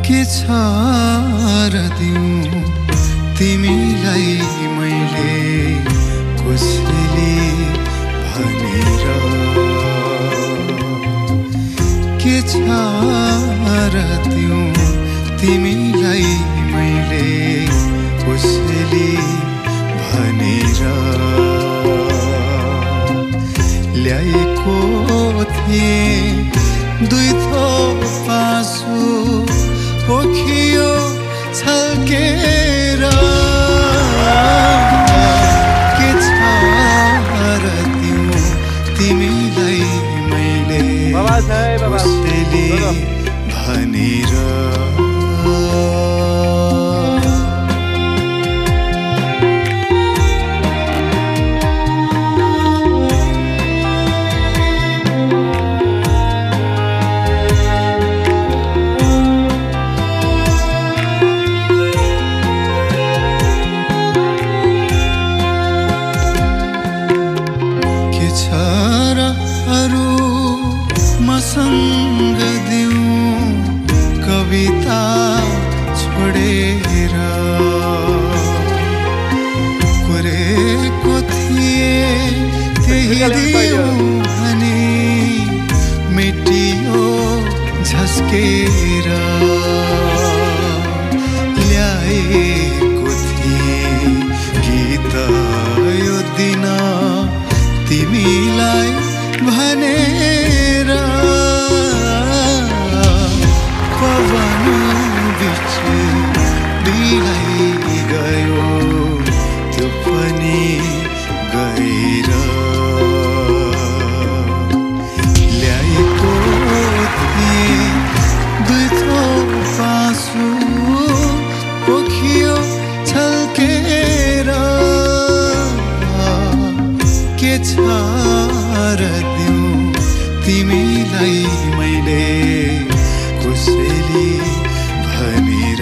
के छ र दिउँ तिमीलाई मैले कसैले भनेर के छ र दिउँ तिमीलाई मैले कसैले भनेर ल्याएको थिएँ दुई थोप आँसु पोखियो छल्केर के छ र दिउँ तिमीलाई मैले कसैले भनेर मसँग दिउँ कविता छोडेर कोरेको थिएँ त्यही दिउँ भने मेटियो झस्केर ल्याएको थिएँ गीत यो दिन तिमीलाई भनेर पवन बिच बिलाई गयो त्यो पनि गएर ल्याएको थिएँ दुई थोप आँसु पोखियो छल्केर के छ र दिउँ तिमीलाई मैले कसैले भनेर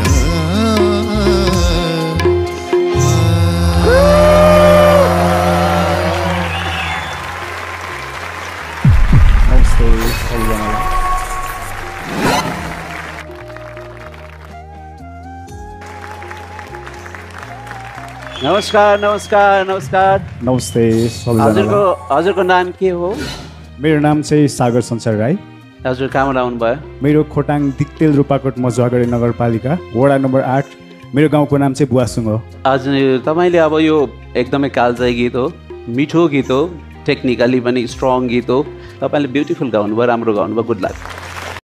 नमस्कार नमस्कार नमस्कार नमस्ते हजुरको नाम के हो? मेरो नाम चाहिँ सागर संसार राई। हजुर कहाँबाट आउनुभयो? मेरो खोटाङ दिक्तेल रूपाकोट मजुवागढी नगरपालिका वडा नम्बर 8। मेरो गाउँको नाम चाहिँ बुवासुङ हो। हजुर तपाईँले अब यो एकदमै कालजयी गीत हो, मिठो गीत हो, टेक्निकली पनि स्ट्रङ गीत हो। तपाईँले ब्युटिफुल गाउनुभयो, राम्रो गाउनुभयो, गुड लक।